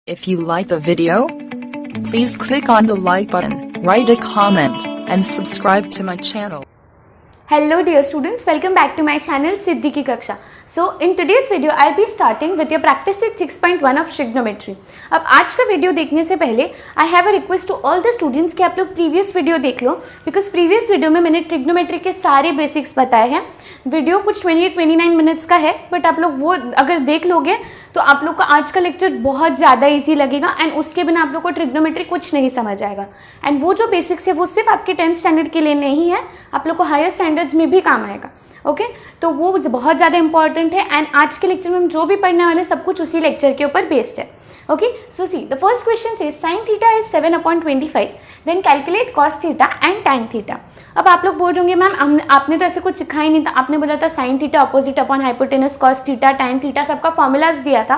If you like the video, please click on the like button, write a comment, and subscribe to my channel. Hello dear students, welcome back to my channel Siddhi की कक्षा. So in today's video I'll be starting with your practice set 6.1 of trigonometry. अब आज का video देखने से पहले I have a request to all the students कि आप लोग प्रीवियस वीडियो देख लो, बिकॉज प्रीवियस वीडियो में मैंने ट्रिग्नोमेट्री के सारे बेसिक्स बताए हैं. वीडियो कुछ 28-29 मिनट्स का है, बट आप लोग वो अगर देख लोगे तो आप लोग का आज का लेक्चर बहुत ज़्यादा ईजी लगेगा एंड उसके बिना आप लोग को ट्रिग्नोमेट्री कुछ नहीं समझ आएगा. एंड वो जो बेसिक्स है वो सिर्फ आपके 10th स्टैंडर्ड के लिए नहीं है, आप लोग को हायर स्टैंडर्ड्स में भी काम आएगा. ओके तो वो बहुत ज़्यादा इंपॉर्टेंट है एंड आज के लेक्चर में हम जो भी पढ़ने वाले हैं सब कुछ उसी लेक्चर के ऊपर बेस्ड है. Okay so see the first question से sine theta is 7/25, then calculate cos theta and tan theta. अब आप लोग बोल रहे होंगे मैम आपने तो ऐसे कुछ सिखाया नहीं था, आपने बोला था sine theta opposite upon hypotenuse, cos theta, tan theta सबका फॉर्मूलाज दिया था,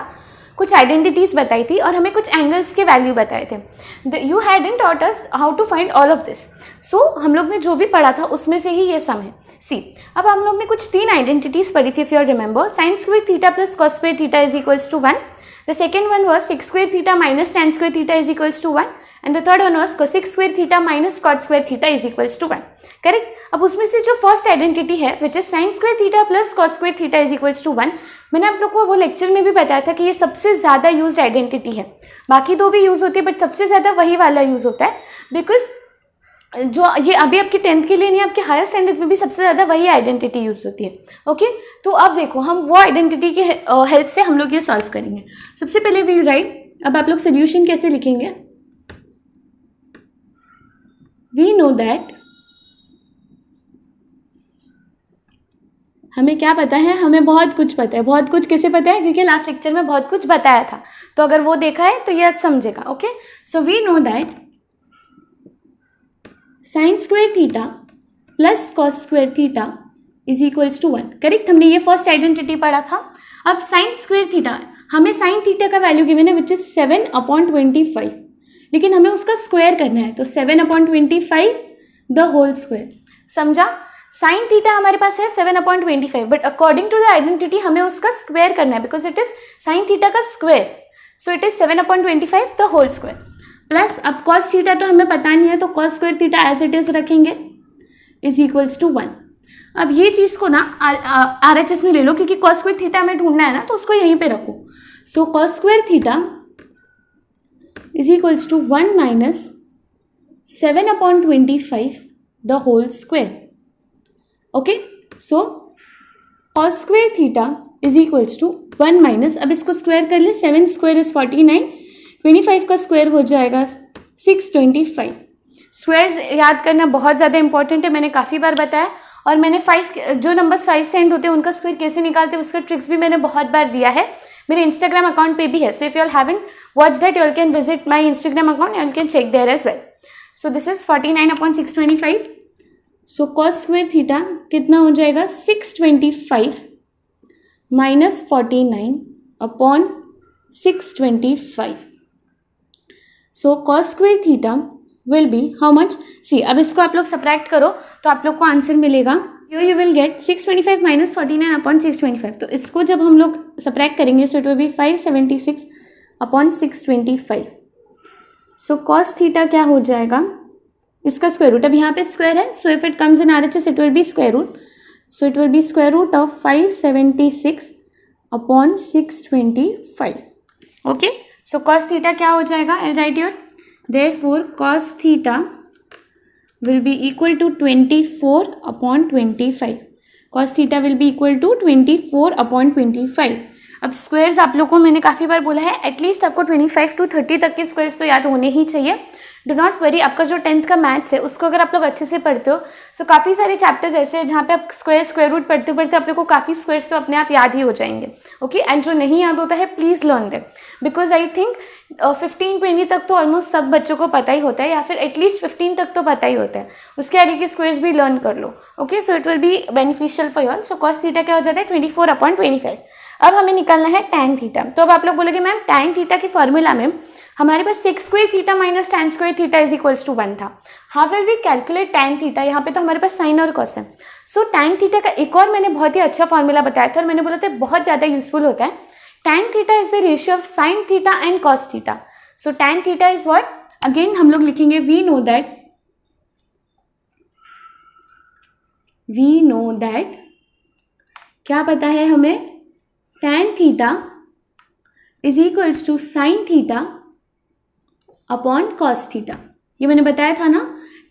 कुछ आइडेंटिटीज बताई थी और हमें कुछ एंगल्स के वैल्यू बताए थे. You hadn't taught us how to find all of this. So हम लोग ने जो भी पढ़ा था उसमें से ही ये सम है. सी अब हम लोग ने कुछ 3 आइडेंटिटीज पढ़ी थी. If you remember, sine square theta plus cos square theta is equals to 1. The second one was sec square theta minus tan square theta is equals to 1. And the third one was cosec square theta minus cot square theta is equals to 1. Correct. अब उसमें से जो first identity है which is sine square theta plus cos square theta is equals to 1, मैंने आप लोग को वो लेक्चर में भी बताया था कि ये सबसे ज़्यादा यूज्ड आइडेंटिटी है. बाकी दो भी यूज़ होती है बट सबसे ज़्यादा वही वाला यूज़ होता है, बिकॉज जो ये अभी आपके 10th के लिए नहीं, आपके हायर स्टैंडर्ड में भी सबसे ज़्यादा वही आइडेंटिटी यूज़ होती है. ओके तो अब देखो हम वो आइडेंटिटी के हेल्प से हम लोग ये सॉल्व करेंगे. सबसे पहले वी राइट. अब आप लोग सोल्यूशन कैसे लिखेंगे? वी नो दैट, हमें क्या पता है, हमें बहुत कुछ पता है. बहुत कुछ कैसे पता है? क्योंकि लास्ट लेक्चर में बहुत कुछ बताया था, तो अगर वो देखा है तो ये आज समझेगा. Okay so we know that sine square theta plus cos square theta is equals to 1. Correct. हमने ये फर्स्ट आइडेंटिटी पढ़ा था. अब साइन स्क्वायर थीटा, हमें साइन थीटा का वैल्यू गिवन है विच इज 7/25, लेकिन हमें उसका स्क्वायर करना है, तो 7/25 द होल स्क्वायर. समझा? साइन थीटा हमारे पास है 7/25, but according to the identity हमें उसका स्क्वायर करना है because it is sine theta का square, so it is 7/25 the whole square. Plus अब कॉस थीटा तो हमें पता नहीं है, तो cos square theta as it is रखेंगे इज इक्वल्स टू 1. अब ये चीज़ को ना RHS में ले लो, क्योंकि कॉस स्क्वायर थीटा हमें ढूंढना है ना, तो उसको यहीं पे रखो. So cos square theta is equals to 1 minus 7/25 the whole square. Okay so cos square theta is equals to 1 minus, अब इसको स्क्वायर कर ले, 7 स्क्वायर इज 49, 25 का स्क्वायर हो जाएगा 625. स्क्वायर्स याद करना बहुत ज़्यादा इंपॉर्टेंट है, मैंने काफ़ी बार बताया, और मैंने 5 जो नंबर्स 5 से एंड होते हैं उनका स्क्वायर कैसे निकालते हैं उसका ट्रिक्स भी मैंने बहुत बार दिया है, मेरे इंस्टाग्राम अकाउंट पे भी है. So if you all haven't watch that you all can visit my Instagram account, you all can check there as well. So this is 49/625. So cos square theta कितना हो जाएगा? 625 minus 49/625. So cos square theta will be how much? See अब इसको आप लोग subtract करो तो आप लोग को आंसर मिलेगा, यू विल गेट 625 माइनस 49/625. तो इसको जब हम लोग सब्ट्रैक्ट करेंगे सो it will B 576/625. So cos theta क्या हो जाएगा? इसका स्क्वायर रूट, अब यहाँ पे स्क्वायर है, so if it comes in RHS it will be square root, so it will be square root of 576/625. Okay so cos theta क्या हो जाएगा? I write your, therefore cos theta will be equal to 24/25. Cos theta will be equal to 24/25. अब squares आप लोग को मैंने काफ़ी बार बोला है, एटलीस्ट आपको 25 to 30 तक के स्क्वायर्स तो याद होने ही चाहिए. डो नॉट वरी, आपका जो 10th का मैथ्स है उसको अगर आप लोग अच्छे से पढ़ते हो, सो काफ़ी सारे चैप्टर्स ऐसे हैं जहाँ पे आप स्क्वायर रूट पढ़ते पढ़ते आप लोग को काफ़ी स्क्वायर्स तो अपने आप याद ही हो जाएंगे. ओके एंड जो नहीं याद होता है please learn them, because I think 15-20 तक तो ऑलमोस्ट सब बच्चों को पता ही होता है, या फिर एटलीस्ट 15 तक तो पता ही होता है. उसके आगे के स्क्वायर्स भी लर्न कर लो. Okay so it will be beneficial for you all. So cos theta क्या हो जाता है? 24/25. अब हमें निकालना है टैन थीटा. तो अब आप लोग बोलोगे मैम टैन थीटा के फॉर्मूला में हमारे पास sec square theta minus tan square theta is equals to 1 था. How will we calculate tan theta? यहाँ पे तो हमारे पास साइन और कॉस है. सो टैन थीटा का एक और मैंने बहुत ही अच्छा फॉर्मूला बताया था और मैंने बोला था बहुत ज़्यादा यूजफुल होता है. tan theta is the ratio of sin theta and cos theta. So tan theta is what? Again हम लोग लिखेंगे we know that क्या पता है हमें, tan theta is equals to sin theta upon cos theta. ये मैंने बताया था ना,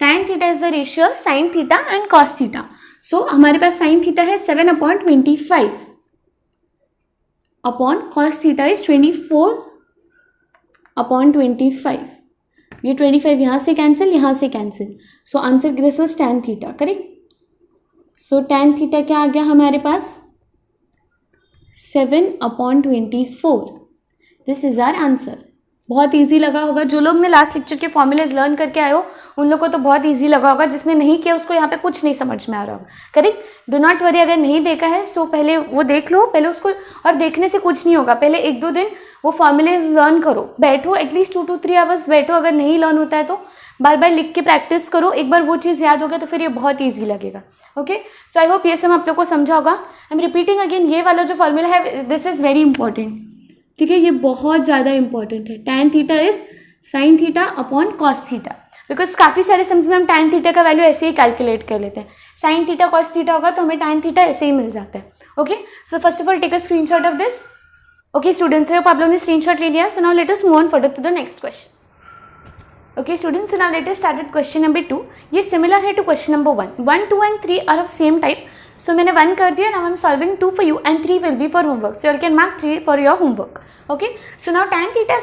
tan theta is the ratio of sin theta and cos theta. So हमारे पास sin theta है 7/25 अपॉन cos theta is 24/25. ये 25 यहाँ से कैंसिल, यहाँ से cancel. So answer this was tan theta, correct. So tan theta क्या आ गया हमारे पास? 7/24. This is our answer. बहुत इजी लगा होगा. जो लोग ने लास्ट लेक्चर के फॉर्मूलेज लर्न करके आए हो उन लोग को तो बहुत इजी लगा होगा. जिसने नहीं किया उसको यहाँ पे कुछ नहीं समझ में आ रहा होगा, करेक्ट. डू नॉट वरी, अगर नहीं देखा है सो पहले वो देख लो, पहले उसको. और देखने से कुछ नहीं होगा, पहले 1-2 दिन वो फॉर्मूलेज लर्न करो, बैठो एटलीस्ट 2 to 3 आवर्स बैठो. अगर नहीं लर्न होता है तो बार बार लिख के प्रैक्टिस करो. एक बार वो चीज़ याद हो गया तो फिर ये बहुत ईजी लगेगा. ओके, सो आई होप ये सब आप लोग को समझा होगा. आई एम रिपीटिंग अगेन, ये वाला जो फॉर्मूला है दिस इज वेरी इंपॉर्टेंट. ठीक है, ये बहुत ज़्यादा इंपॉर्टेंट है. tan theta is sin theta upon cos theta. Because काफ़ी सारे सम्स में हम tan थीटा का वैल्यू ऐसे ही कैलकुलेट कर लेते हैं. sin थीटा cos थीटा होगा तो हमें tan थीटा ऐसे ही मिल जाता है. Okay, so first of all take a screenshot of this. Okay students, आप लोगों ने स्क्रीनशॉट ले लिया. So now let us move on further to the next question. Okay students, now let us start with question number 2. ये similar है to question number 1. 1, 2 and 3 are of same type. So मैंने 1 कर दिया. Now I am solving 2 for you and 3 will be for homework. So you can mark 3 for your homework. Okay, so now tan theta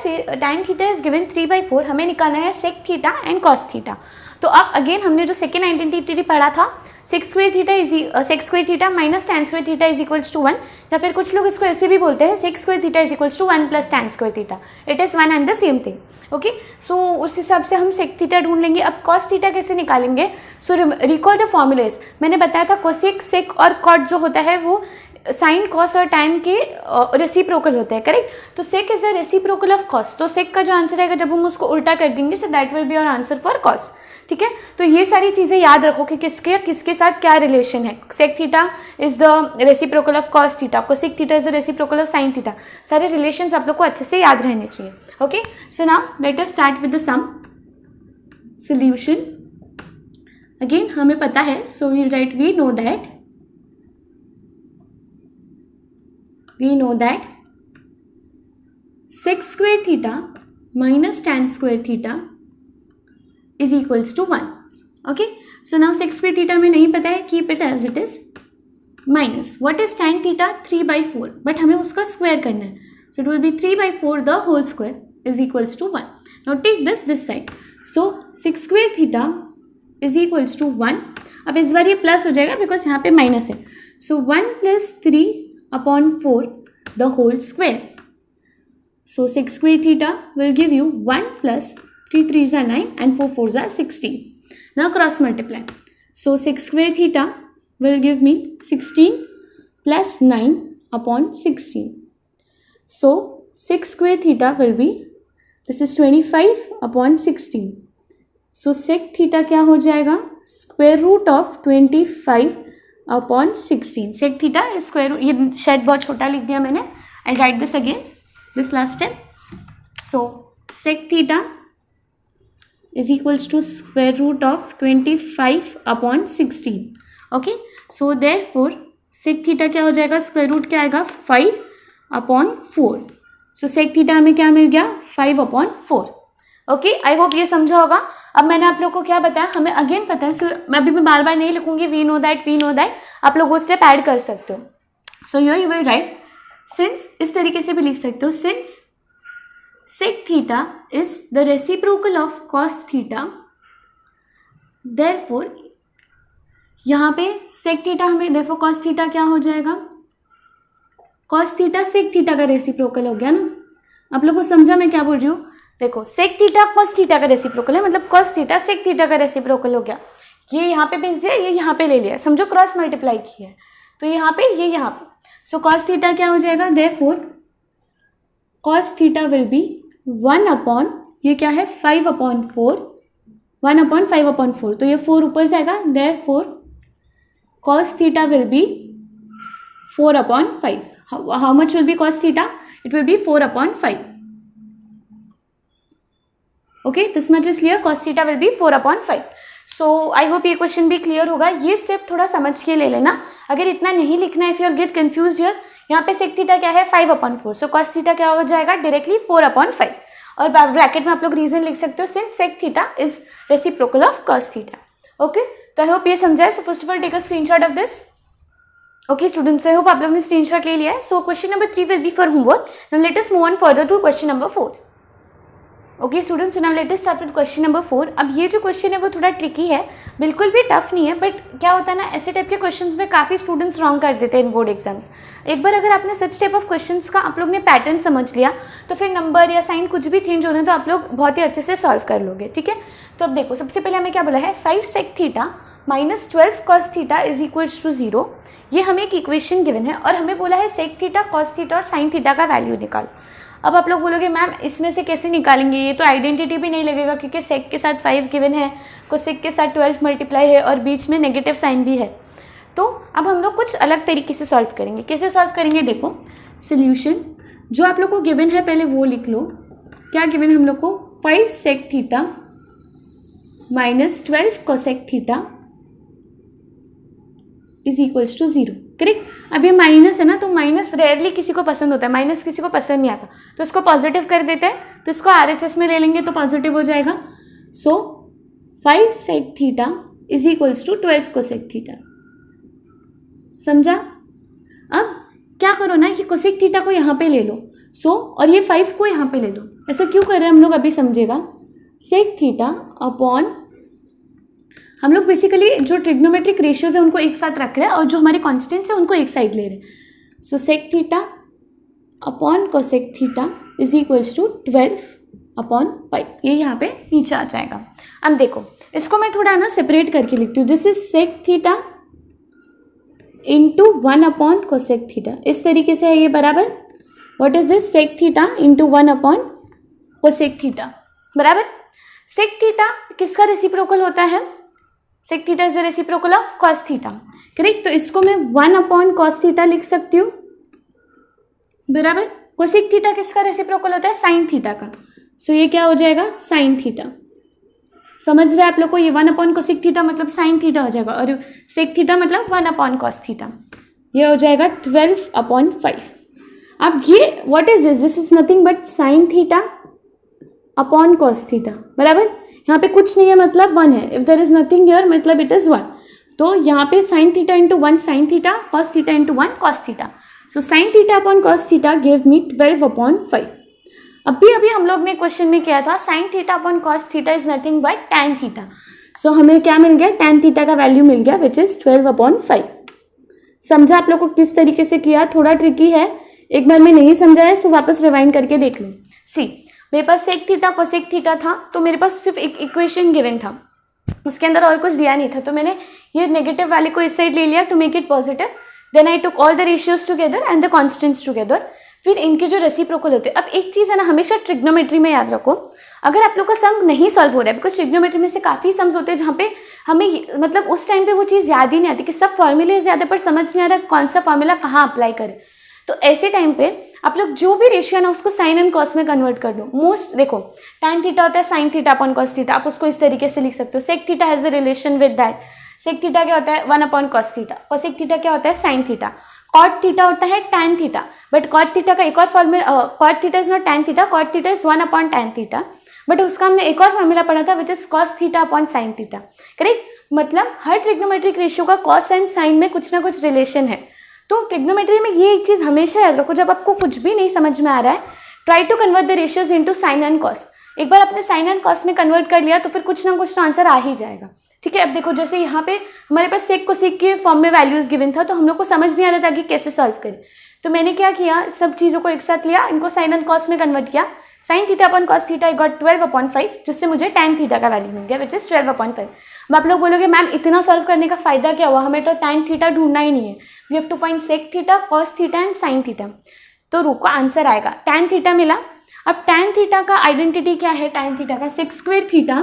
is given 3/4. हमें निकालना है sec theta and cos theta. तो अब again हमने जो second identity पढ़ा था, sec square theta minus tan square theta is equals to 1. या फिर कुछ लोग इसको ऐसे भी बोलते हैं, sec square theta is equals to 1 plus tan square theta. It is one and the same thing. Okay, so उस हिसाब से हम sec थीटा ढूंढ लेंगे. अब cos थीटा कैसे निकालेंगे? सो रिकॉल द फॉर्मूलेज. मैंने बताया था cosec, sec और cot जो होता है वो साइन, कॉस और टैन के रेसिप्रोकल होते हैं, करेक्ट. तो sec is the reciprocal of cos. तो सेक का जो आंसर आएगा जब हम उसको उल्टा कर देंगे so that will be our answer for cos. ठीक है, तो ये सारी चीज़ें याद रखो कि किसके साथ क्या रिलेशन है. Sec theta is the reciprocal of cos theta, cosec theta is the reciprocal of sine theta. सारे रिलेशंस आप लोग को अच्छे से याद रहने चाहिए. Okay, so now let us start with the some solution. Again हमें पता है, so we write we know that sec square theta minus tan square theta is equals to 1. Okay, so now sec square theta में नहीं पता है, keep it as it is. Minus what is tan theta? 3/4, but हमें उसका square करना है. So it will be 3/4 the whole square is equals to 1. Now take this side. So sec square theta is equals to 1. अब इस बार ये plus हो जाएगा because यहाँ पे माइनस है. So 1 plus 3/4 the whole square. So sec square theta will give you 1 plus 3 3s are 9 and 4 4s are 16. Now cross multiply. So sec square theta will give me 16 plus 9 upon 16. So sec square theta will be, this is 25 upon 16. So sec theta क्या हो जाएगा? Square root of 25 upon 16. Sec theta square, ये शायद बहुत छोटा लिख दिया मैंने. I write this again, this last step. So sec theta is equals to square root of 25 upon 16. Okay, so therefore sec theta क्या हो जाएगा? स्क्वायर रूट क्या आएगा? 5/4. सो सेक थीटा हमें क्या मिल गया? 5/4. ओके, आई होप ये समझा होगा. अब मैंने आप लोग को क्या बताया, हमें अगेन पता है. सो अभी मैं बार बार नहीं लिखूंगी वी नो दैट. आप लोग वो स्टेप ऐड कर सकते हो. So you will write since, इस तरीके से भी लिख सकते हो, since sec theta is the reciprocal of cos theta, therefore यहाँ पे सेक थीटा हमें, देयरफॉर कॉस थीटा क्या हो जाएगा? कॉस थीटा सेक थीटा का रेसिप्रोकल हो गया ना. आप लोग को समझा मैं क्या बोल रही हूँ? देखो सेक थीटा कॉस थीटा का रेसिप्रोकल है, मतलब कॉस थीटा सेक थीटा का रेसिप्रोकल हो गया. ये यहाँ पे भेज दिया, ये यहाँ पे ले लिया, समझो क्रॉस मल्टीप्लाई किया है. तो यहाँ पे ये यहाँ पे. सो कॉस थीटा क्या हो जाएगा? Therefore cos theta will be 1 upon, ये क्या है? 5/4. 1/5/4. तो ये 4 ऊपर जाएगा. Therefore cos theta will B 4/5. How much will be cos theta? it will be 4/5. Okay, this much is clear. Cos theta will be 4/5. So I hope ये question भी clear होगा. ये स्टेप थोड़ा समझ के ले लेना. अगर इतना नहीं लिखना है, if you get confused here, यहाँ पे sec थीटा क्या है 5/4. So cos थीटा क्या हो जाएगा डायरेक्टली 4/5. और ब्रैकेट में आप लोग रीजन लिख सकते हो since sec theta is reciprocal of cos theta. Okay, तो आई होप ये समझाए. So first of all take a screenshot of this. Okay students, I hope आप लोग ने स्क्रीनशॉट ले लिया है. So question number 3 will be for homework. Now let us move on further to question number 4. Okay students, now let us start with question number 4. अब ये जो question है वो थोड़ा ट्रिकी है, बिल्कुल भी टफ नहीं है, बट क्या होता है ना, ऐसे टाइप के क्वेश्चंस में काफ़ी स्टूडेंट्स रॉन्ग कर देते हैं इन बोर्ड एग्जाम्स. एक बार अगर आपने सच टाइप ऑफ क्वेश्चंस का आप लोग ने पैटर्न समझ लिया तो फिर नंबर या साइन कुछ भी चेंज होने तो आप लोग बहुत ही अच्छे से सॉल्व कर लोगे. ठीक है, तो अब देखो सबसे पहले हमें क्या बोला है, 5 sec theta minus 12 cos theta is equals to 0. ये हमें एक इक्वेशन गिवन है और हमें बोला है sec थीटा, cos थीटा और sin थीटा का वैल्यू निकालो. अब आप लोग बोलोगे मैम इसमें से कैसे निकालेंगे, ये तो आइडेंटिटी भी नहीं लगेगा क्योंकि sec के साथ 5 गिवन है, cosec के साथ 12 मल्टीप्लाई है और बीच में नेगेटिव साइन भी है. तो अब हम लोग कुछ अलग तरीके से सॉल्व करेंगे. कैसे सॉल्व करेंगे, देखो सोल्यूशन जो आप लोग को गिवन है पहले वो लिख लो. क्या गिवन है हम लोग को, 5 sec theta minus 12 cosec theta is equals to 0. Correct. अब ये माइनस है ना, तो माइनस रेयरली किसी को पसंद होता है, माइनस किसी को पसंद नहीं आता, तो इसको पॉजिटिव कर देते हैं. तो इसको RHS में ले लेंगे तो पॉजिटिव हो जाएगा. So 5 sec theta is equals to 12 cosec theta. समझा. अब क्या करो ना, ये cosec थीटा को यहाँ पे ले लो. और ये 5 को यहाँ पे ले लो. ऐसा क्यों कर रहे हैं हम लोग अभी समझेगा. sec थीटा अपॉन, हम लोग बेसिकली जो ट्रिग्नोमेट्रिक रेशियोज है उनको एक साथ रख रहे हैं और जो हमारे कॉन्स्टेंट्स है उनको एक साइड ले रहे हैं. So sec theta upon cosec theta is equals to 12/5. ये यहाँ पे नीचे आ जाएगा. अब देखो इसको मैं थोड़ा ना सेपरेट करके लिखती हूँ. This is sec theta into 1/cosec theta. इस तरीके से है ये बराबर. What is this, sec theta into 1/cosec theta बराबर. sec थीटा किसका रेसिप्रोकल होता है, sec theta is the reciprocal of cos theta. Correct. तो इसको मैं 1/cos थीटा लिख सकती हूँ बराबर. cosec थीटा किसका रेसिप्रोकल होता है, sin थीटा का. सो ये क्या हो जाएगा, sin थीटा. समझ रहे हैं आप लोग को, ये 1/cosec थीटा मतलब sin थीटा हो जाएगा और sec थीटा मतलब 1/cos थीटा. ये हो जाएगा 12/5. अब ये what is this, this is nothing but sin theta upon cos theta बराबर. यहाँ पे कुछ नहीं है मतलब 1 है. If there is nothing here मतलब इट इज 1. तो यहाँ पे sin theta into 1 sin theta, cos theta into 1 cos theta. So sin theta upon cos theta give me 12/5. अभी हम लोग ने क्वेश्चन में किया था sin theta upon cos theta is nothing but tan theta. So हमें क्या मिल गया, tan थीटा का वैल्यू मिल गया विच इज 12/5. समझा आप लोग को किस तरीके से किया, थोड़ा ट्रिकी है. एक बार मैं नहीं समझाया सो वापस रिवाइंड करके देख लो. सी मेरे पास sec थीटा cosec थीटा था तो मेरे पास सिर्फ एक इक्वेशन गिवन था, उसके अंदर और कुछ दिया नहीं था. तो मैंने ये नेगेटिव वाले को इस साइड ले लिया to make it positive. Then I took all the ratios together and the constants together. फिर इनके जो रेसिप्रोकल होते हैं. अब एक चीज़ है ना, हमेशा ट्रिग्नोमेट्री में याद रखो, अगर आप लोग का सम नहीं सॉल्व हो रहा है, बिकॉज ट्रिग्नोमेट्री में से काफ़ी सम्स होते हैं जहाँ पे हमें मतलब उस टाइम पे वो चीज़ याद ही नहीं आती कि सब फॉर्मूले याद है पर समझ नहीं आ रहा कौन सा फॉर्मूला कहाँ अप्लाई करें. तो ऐसे टाइम पे आप लोग जो भी रेशियो है ना उसको साइन एंड कॉस में कन्वर्ट कर दो. मोस्ट देखो tan थीटा होता है sin theta upon cos theta, आप उसको इस तरीके से लिख सकते हो. sec theta has a relation with that. sec theta क्या होता है 1/cos थीटा. cosec थीटा क्या होता है sin थीटा. cot थीटा होता है tan theta, but cot theta का एक और formula, cot theta is not tan theta, cot theta is 1/tan theta. But उसका हमने एक और फॉर्मूला पढ़ा था which is cos theta upon sin theta. Correct. मतलब हर ट्रिग्नोमेट्रिक रेशियो का cos एंड sin में कुछ ना कुछ रिलेशन है. तो ट्रिग्नोमेट्री में ये एक चीज़ हमेशा याद रखो, जब आपको कुछ भी नहीं समझ में आ रहा है try to convert the ratios into sine and cos. एक बार आपने साइन एंड कॉस में कन्वर्ट कर लिया तो फिर कुछ ना कुछ तो आंसर आ ही जाएगा. ठीक है. अब देखो जैसे यहाँ पे हमारे पास सेक कोसेक के फॉर्म में वैल्यूज गिवन था तो हम लोग को समझ नहीं आ रहा था कि कैसे सॉल्व करें. तो मैंने क्या किया, सब चीज़ों को एक साथ लिया, इनको साइन एंड कॉस में कन्वर्ट किया. Sine theta upon cos theta I got 12/5, जिससे मुझे tan थीटा का वैल्यू मिल गया विच इज 12/5. अब आप लोग बोलोगे मैम इतना सॉल्व करने का फायदा क्या हुआ, हमें तो tan थीटा ढूंढना ही नहीं है. We have to find sec theta, cos theta and sine theta. तो रुको आंसर आएगा. tan थीटा मिला. अब tan थीटा का आइडेंटिटी क्या है, tan थीटा का सेक स्क्वायर थीटा,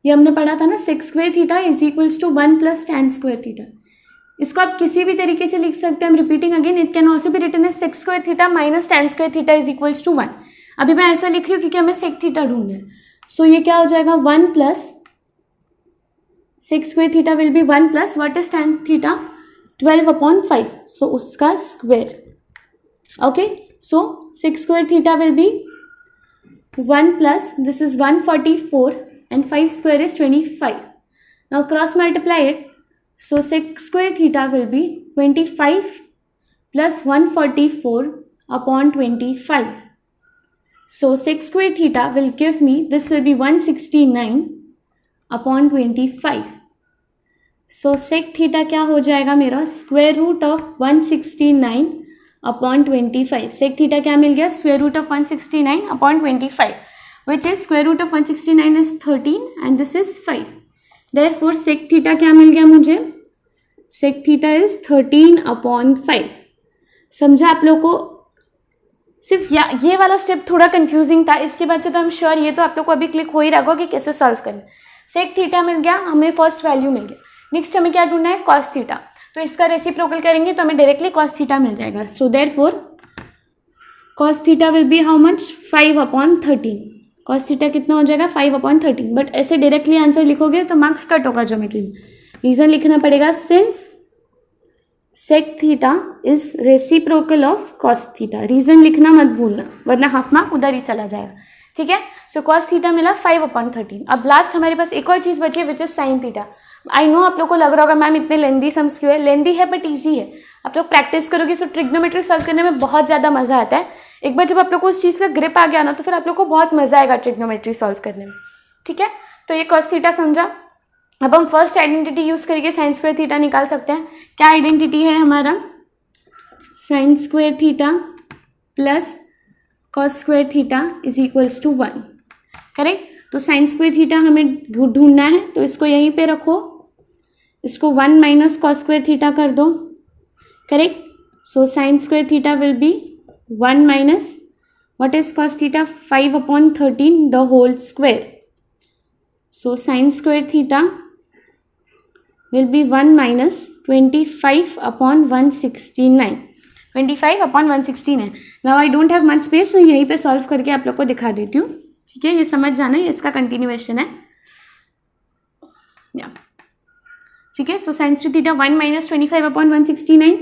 ये हमने पढ़ा था ना, sec square theta is equals to 1 + tan square theta. इसको आप किसी भी तरीके से लिख सकते हैं. Repeating again, it can also be written as sec square theta minus tan square theta is equals to 1. अभी मैं ऐसा लिख रही हूँ क्योंकि हमें सेक थीटा ढूंढना है. सो ये क्या हो जाएगा 1 plus sec square theta will be 1 plus what is tan theta 12/5. So उसका स्क्वायर. Okay, so sec square theta will be 1 plus this is 144 and 5 square is 25. Now cross multiply it. So sec square theta will be 25 plus 144 upon 25. So sec square theta will give me, this will be 169 upon 25. So sec theta क्या हो जाएगा मेरा square root of 169 upon 25. sec theta क्या मिल गया square root of 169 upon 25, which is square root of 169 is 13 and this is 5. Therefore sec theta क्या मिल गया मुझे, sec theta is 13 upon 5. समझा आप लोग को? सिर्फ ये वाला स्टेप थोड़ा कंफ्यूजिंग था. इसके बाद से तो हम श्योर ये तो आप लोग को अभी क्लिक हो ही रहा कि कैसे सॉल्व करना. सेक थीटा मिल गया, हमें फर्स्ट वैल्यू मिल गया. नेक्स्ट हमें क्या ढूंढना है, कॉस थीटा. तो इसका रेसिप्रोकल करेंगे तो हमें डायरेक्टली कॉस थीटा मिल जाएगा. So therefore cos theta will be how much 5/13. Cos theta कितना हो जाएगा 5/13. बट ऐसे डायरेक्टली आंसर लिखोगे तो मार्क्स कट होगा ज्योमेट्री में. रीजन लिखना पड़ेगा since sec theta is reciprocal of cos theta. Reason लिखना मत भूलना वरना हाफ मार्क उधर ही चला जाएगा. ठीक है. सो cos थीटा मिला 5/13. अब लास्ट हमारे पास एक और चीज बची है which is sine theta. I know आप लोग को लग रहा होगा मैम इतने लेंदी सम्स क्यों है. लेंदी है बट ईजी है. आप लोग प्रैक्टिस करोगे सो ट्रिग्नोमेट्री सॉल्व करने में बहुत ज्यादा मजा आता है. एक बार जब आप लोग को उस चीज का ग्रिप आ गया ना तो फिर आप लोग को बहुत मजा आएगा ट्रिग्नोमेट्री सॉल्व करने में. ठीक है. तो ये cos थीटा समझा. अब हम फर्स्ट आइडेंटिटी यूज करके साइन स्क्वायर थीटा निकाल सकते हैं. क्या आइडेंटिटी है हमारा, sine square theta plus cos square theta is equals to 1. Correct. तो साइन स्क्वायर थीटा हमें ढूंढना है तो इसको यहीं पे रखो. इसको 1 माइनस कॉस स्क्वायर थीटा कर दो. Correct. So sine square theta will be 1 minus what is cos theta 5/13 the whole square. So sine square theta will be 1 minus 25/169. 25/169. Now I don't have much space. मैं यहीं पे solve करके आप लोग को दिखा देती हूँ. ठीक है. ये समझ जाना है, इसका कंटिन्यूएशन है. ठीक है. सो साइन स्क्वायर थीटा 1 minus 25/169.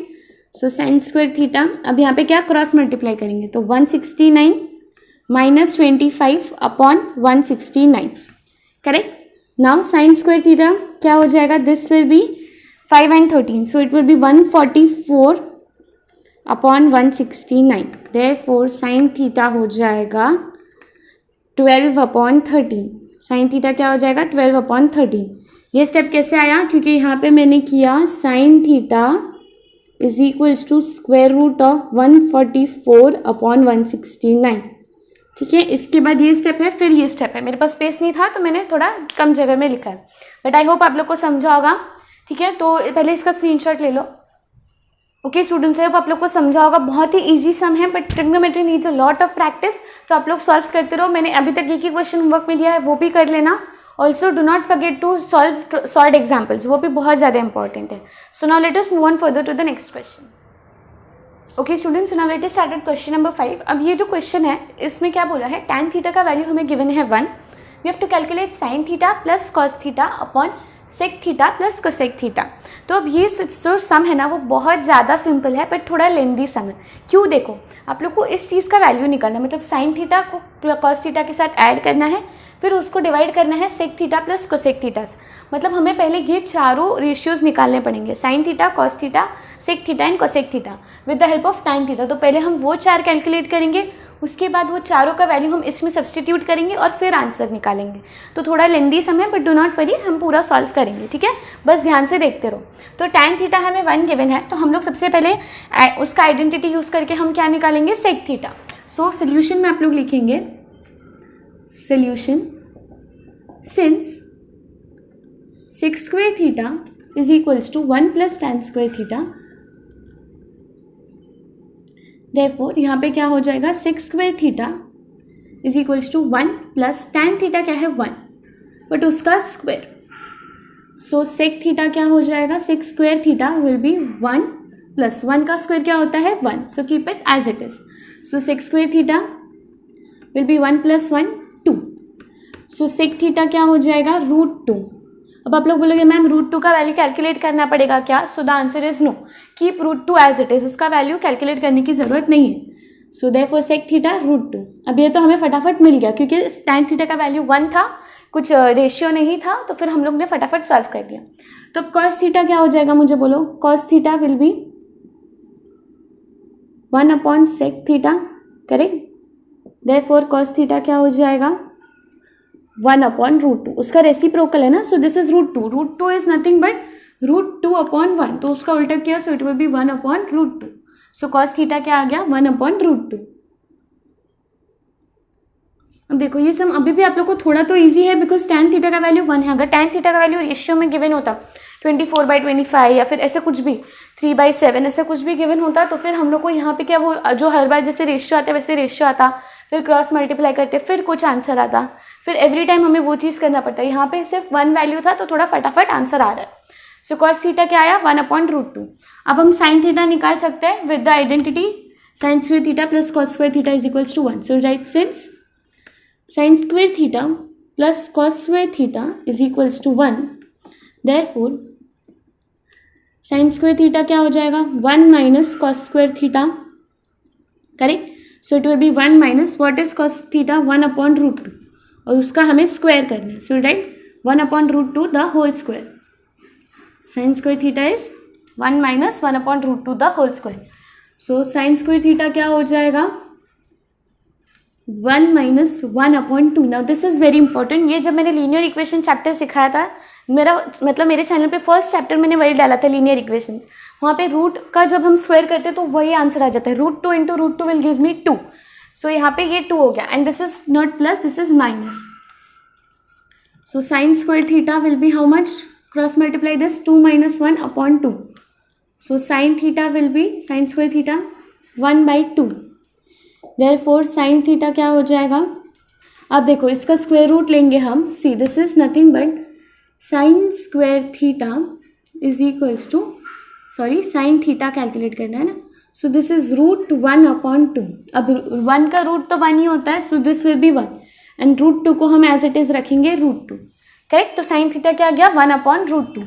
सो साइन स्क्वायर थीटा अब यहाँ पे क्या क्रॉस मल्टीप्लाई करेंगे तो 169 minus 25/169. Correct. Now sine square theta क्या हो जाएगा, this will be 5 and 13. So it will B 144/169. Therefore sine theta हो जाएगा 12/13. साइन थीटा क्या हो जाएगा 12/13. ये स्टेप कैसे आया, क्योंकि यहाँ पे मैंने किया sine theta is equals to square root of 144/169. ठीक है. इसके बाद ये स्टेप है, फिर ये स्टेप है. मेरे पास स्पेस नहीं था तो मैंने थोड़ा कम जगह में लिखा है. बट आई होप आप लोग को समझा होगा. ठीक है. तो पहले इसका स्क्रीनशॉट ले लो. ओके स्टूडेंट्स, आई होप आप लोग को समझा होगा. बहुत ही इजी सम है but trigonometry needs a lot of practice. तो आप लोग सॉल्व करते रहो. मैंने अभी तक एक ही क्वेश्चन होमवर्क में दिया है, वो भी कर लेना. Also do not forget to solve solve examples, वो भी बहुत ज़्यादा इंपॉर्टेंट है. So now let us move on further to the next question. Okay students, now let us start with question number 5. अब ये जो क्वेश्चन है इसमें क्या बोला है, tan थीटा का वैल्यू हमें गिवन है 1. We have to calculate sin theta plus cos theta upon sec theta plus cosec theta. तो अब ये जो सम है ना वो बहुत ज़्यादा सिंपल है बट थोड़ा लेंदी सम है. क्यों, देखो आप लोग को इस चीज़ का वैल्यू निकालना है, मतलब sin थीटा को cos थीटा के साथ ऐड करना है, फिर उसको डिवाइड करना है sec theta plus cosec theta से. मतलब हमें पहले ये चारों रेशियोज़ निकालने पड़ेंगे, sin theta, cos theta, sec theta and cosec theta with the help of tan theta. तो पहले हम वो चार कैलकुलेट करेंगे, उसके बाद वो चारों का वैल्यू हम इसमें सब्सटीट्यूट करेंगे और फिर आंसर निकालेंगे. तो थोड़ा लेंदी सम है बट डू नॉट वरी, हम पूरा सॉल्व करेंगे. ठीक है. बस ध्यान से देखते रहो. तो tan थीटा हमें 1 गिवन है तो हम लोग सबसे पहले उसका आइडेंटिटी यूज़ करके हम क्या निकालेंगे, sec थीटा. सो सोल्यूशन में आप लोग लिखेंगे solution since sec square theta is equals to 1 plus tan square theta. Therefore यहाँ पे क्या हो जाएगा, sec square theta is equals to 1 plus tan theta क्या है 1 बट उसका स्क्वायर. सो सेक थीटा क्या हो जाएगा, sec square theta will be 1 plus 1 का स्क्वायर क्या होता है 1, so keep it as it is. So sec square theta will be 1 plus 1 2. So sec theta क्या हो जाएगा √2. अब आप लोग बोलोगे मैम √2 का वैल्यू कैलकुलेट करना पड़ेगा क्या, so the answer is no, keep √2 as it is, उसका वैल्यू कैलकुलेट करने की जरूरत नहीं है. So therefore sec theta √2. अब ये तो हमें फटाफट मिल गया क्योंकि टैन थीटा का वैल्यू 1 था, कुछ रेशियो नहीं था, तो फिर हम लोग ने फटाफट सॉल्व कर दिया. तो अब कॉस थीटा क्या हो जाएगा मुझे बोलो, cos theta will be 1 upon sec theta, correct. Therefore cos theta क्या हो जाएगा 1 अपॉन √2, उसका रेसिप्रोकल है ना, सो this is √2. √2 is nothing but √2 upon 1, तो उसका उल्टा किया, सो it will be 1 upon √2. So cos theta क्या आ गया 1 अपॉन √2. अब देखो ये सब अभी भी आप लोग को थोड़ा तो इजी है बिकॉज टैन थीटा का वैल्यू 1 है. अगर टैन थीटा का वैल्यू रेशियो में गिवन होता 24/25 या फिर ऐसे कुछ भी 3/7 ऐसा कुछ भी गिवन होता, तो फिर हम लोग को यहाँ पे क्या वो जो हर बार जैसे रेशियो आता है वैसे रेशियो आता, फिर क्रॉस मल्टीप्लाई करते फिर कुछ आंसर आता, फिर एवरी टाइम हमें वो चीज़ करना पड़ता है. यहाँ पे सिर्फ 1 वैल्यू था तो थोड़ा फटाफट आंसर आ रहा है. सो कॉस थीटा क्या आया 1 अपॉन √2. अब हम साइन थीटा निकाल सकते हैं with the identity sine square theta plus cos square theta is equals to 1. So write since sine square theta plus cos square theta is equals to 1, therefore sine square theta क्या हो जाएगा 1 minus cos square theta, correct. So it will be 1 minus what is cos theta 1 upon √2, और उसका हमें square करना है. So write 1 upon √2 the whole square. Sine square theta is 1 minus 1 upon √2 the whole square. So sine square theta क्या हो जाएगा 1 minus 1 upon 2. Now this is very important. ये जब मैंने लीनियर इक्वेशन चैप्टर सिखाया था, मेरा मतलब मेरे चैनल पे फर्स्ट चैप्टर मैंने वही डाला था लीनियर इक्वेशन. वहाँ पे रूट का जब हम स्क्वायर करते हैं तो वही आंसर आ जाता है. √2 इंटू √2 विल गिव मी 2. सो यहाँ पे ये 2 हो गया and this is not plus, this is minus. So sine square theta will be how much, cross multiply this 2 minus 1 upon 2. So sine theta will B sign square theta 1/2. Therefore sine theta क्या हो जाएगा, अब देखो इसका square root लेंगे हम. See this is nothing but sine square theta is equals to, sorry sine theta calculate करना है ना, सो दिस इज √1 अपॉन 2. अब 1 का रूट तो 1 ही होता है, so this will be 1 and √2 को हम एज इट इज रखेंगे √2, करेक्ट. तो साइन थीटा क्या आ गया 1 अपॉन √2.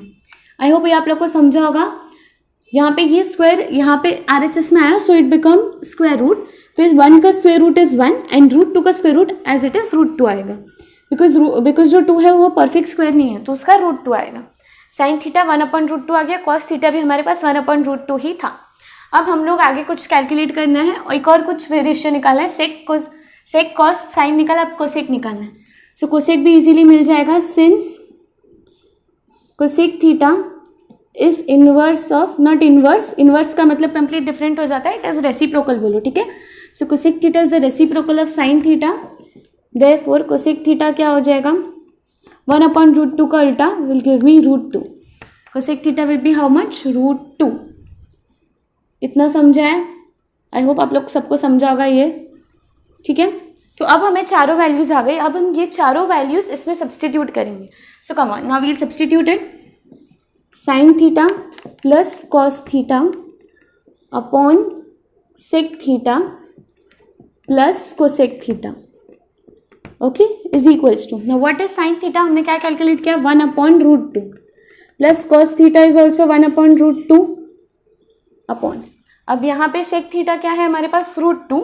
आई होप ये आप लोग को समझा होगा. यहाँ पे ये स्क्वायर यहाँ पे RHS में आया, so it become square root. फिर 1 का स्क्वायर रूट इज 1 एंड √2 का square root as it is √2 आएगा, बिकॉज जो 2 है वो परफेक्ट स्क्वायर नहीं है तो उसका √2 आएगा. साइन थीटा 1 अपॉन √2 आ गया. कॉस थीटा भी हमारे पास 1 अपॉन √2 ही था. अब हम लोग आगे कुछ कैलकुलेट करना है और एक और कुछ रेशियो निकालना है. सेक कॉस साइन निकाला, अब कोसेक निकालना है. सो कोसेक भी इजीली मिल जाएगा since cosec theta is inverse of, not inverse, inverse का मतलब कंप्लीट डिफरेंट हो जाता है, इट इज रेसिप्रोकल बोलो, ठीक है. So cosec theta is the reciprocal of sine theta, therefore cosec theta क्या हो जाएगा 1 अपॉन √2 का उल्टा will give me √2. Cosec theta will be how much √2. इतना समझा है, आई होप आप लोग सबको समझा होगा ये, ठीक है. तो अब हमें चारों वैल्यूज आ गई. अब हम ये चारों वैल्यूज इसमें सब्सटीट्यूट करेंगे. So come on, now we will substitute it. Sine theta plus cos theta upon sec theta plus cosec theta, okay, is equals to, now what is sine theta, हमने क्या calculate किया 1 upon √2 plus cos theta is also 1 upon √2 upon, अब यहाँ पे sec theta क्या है हमारे पास √2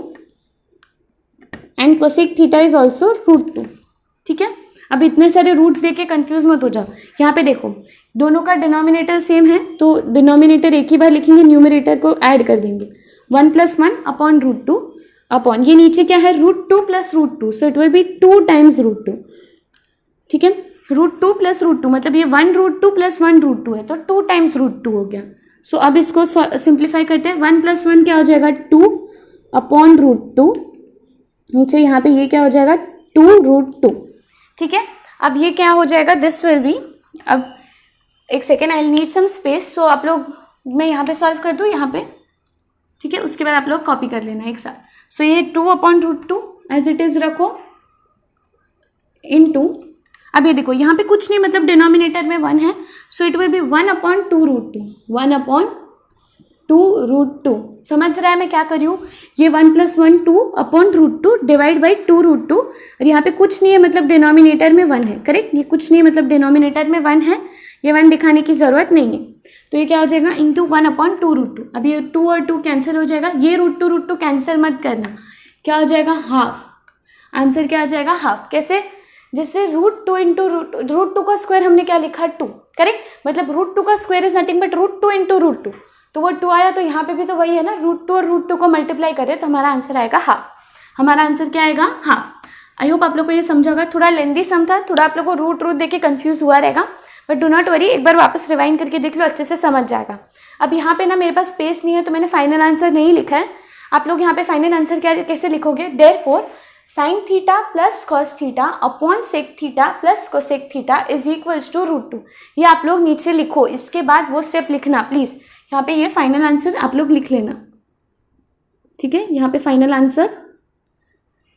and cosec theta is also √2, ठीक है. अब इतने सारे रूट्स देके कंफ्यूज मत हो जाओ. यहाँ पे देखो दोनों का डिनोमिनेटर सेम है तो डिनोमिनेटर एक ही बार लिखेंगे, न्यूमरेटर को ऐड कर देंगे. 1 + 1 अपॉन √2 अपॉन ये नीचे क्या है √2 + √2, सो इट विल बी 2 टाइम्स √2, ठीक है. √2 + √2 मतलब ये 1 √2 + 1 √2 है तो 2 टाइम्स √2 हो गया. सो अब इसको सिंप्लीफाई करते हैं. 1 + 1 क्या हो जाएगा 2 अपॉन √2, नीचे यहाँ पे ये क्या हो जाएगा 2 √2, ठीक है. अब ये क्या हो जाएगा दिस विल बी, अब एक second I need some space, so आप लोग मैं यहाँ पे सॉल्व कर दूँ यहाँ पे, ठीक है. उसके बाद आप लोग कॉपी कर लेना एक साथ. सो ये 2 अपॉन √2 एज इट इज रखो इनटू, अब ये देखो यहाँ पे कुछ नहीं, मतलब डिनोमिनेटर में 1 है, सो इट विल बी 1/2√2, 1/2√2। समझ रहा है मैं क्या कर रही हूँ? ये 1 + 1 2/√2 डिवाइड बाई 2√2, और यहाँ पे कुछ नहीं है, मतलब डिनोमिनेटर में 1 है। करेक्ट, ये कुछ नहीं है, मतलब डिनोमिनेटर में 1 है, ये 1 दिखाने की ज़रूरत नहीं है। तो ये क्या हो जाएगा? इंटू 1/2√2। अब ये 2 और 2 कैंसिल हो जाएगा, ये √2 कैंसिल मत करना, क्या हो जाएगा? हाफ। आंसर क्या आ जाएगा? हाफ। कैसे? जैसे √2 इंटू √2 का स्क्वायर हमने क्या लिखा? 2। करेक्ट, मतलब √2 का square is nothing but √2 into √2, तो वो 2 आया, तो यहाँ पे भी तो वही है ना, √2 और √2 को मल्टीप्लाई करें तो हमारा आंसर आएगा हाफ। हमारा आंसर क्या आएगा? हाफ। आई होप आप लोग को ये समझा होगा। थोड़ा लेंदी सम था, थोड़ा आप लोग को रूट देख के कन्फ्यूज हुआ रहेगा, बट डू नॉट वरी, एक बार वापस रिवाइंड करके देख लो, अच्छे से समझ जाएगा। अब यहाँ पे ना मेरे पास स्पेस नहीं है, तो मैंने फाइनल आंसर नहीं लिखा है। आप लोग यहाँ पे फाइनल आंसर क्या कैसे लिखोगे? Therefore sin theta plus cos theta upon sec theta plus cosec theta is equals to √2। ये आप लोग नीचे लिखो, इसके बाद वो स्टेप लिखना प्लीज। यहाँ पे ये फाइनल आंसर आप लोग लिख लेना, ठीक है? यहाँ पे फाइनल आंसर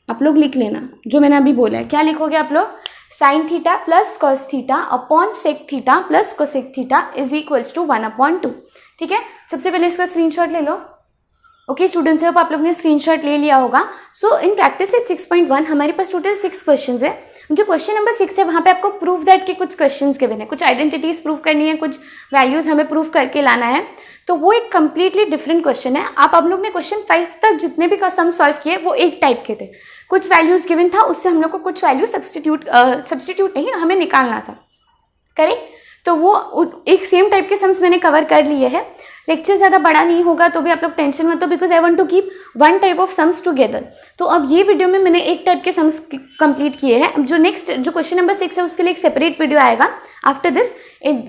आप लोग लिख लेना जो मैंने अभी बोला है। क्या लिखोगे आप लोग? sin theta plus cos theta upon sec theta plus cosec theta is equals to 1/2। ठीक है, सबसे पहले इसका स्क्रीनशॉट ले लो। ओके स्टूडेंट्स, अब आप लोग ने स्क्रीनशॉट ले लिया होगा। सो इन प्रैक्टिस सेट 6.1 हमारे पास टोटल 6 क्वेश्चंस है। जो क्वेश्चन नंबर 6 है वहाँ पे आपको प्रूफ दैट के कुछ क्वेश्चंस गिवन है, कुछ आइडेंटिटीज प्रूफ करनी है, कुछ वैल्यूज हमें प्रूफ करके लाना है। तो वो एक कंप्लीटली डिफरेंट क्वेश्चन है। आप लोग ने क्वेश्चन 5 तक जितने भी सम सॉल्व किए वो एक टाइप के थे, कुछ वैल्यूज गिवन था, उससे हम लोग को कुछ वैल्यू सब्सटीट्यूट नहीं, हमें निकालना था। करेक्ट, तो वो एक सेम टाइप के सम्स मैंने कवर कर लिए हैं। लेक्चर ज़्यादा बड़ा नहीं होगा तो भी आप लोग टेंशन मत लो, because I want to keep one type of sums together. तो अब ये वीडियो में मैंने एक टाइप के सम्स कंप्लीट किए हैं। अब जो नेक्स्ट जो क्वेश्चन नंबर 6 है उसके लिए एक सेपरेट वीडियो आएगा आफ्टर दिस।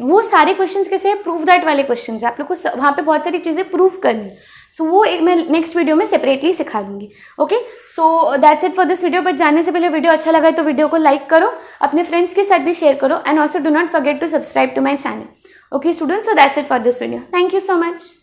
वो सारे क्वेश्चंस कैसे हैं? प्रूफ दैट वाले क्वेश्चन है, आप लोग को वहाँ पे बहुत सारी चीज़ें प्रूफ करनी। सो वो एक मैं नेक्स्ट वीडियो में सेपरेटली सिखा दूंगी। Okay, so that's it for this video. But जाने से पहले वीडियो अच्छा लगा है तो वीडियो को लाइक करो, अपने फ्रेंड्स के साथ भी शेयर करो, and also do not forget to subscribe to my channel. Okay students, so that's it for this video. Thank you so much.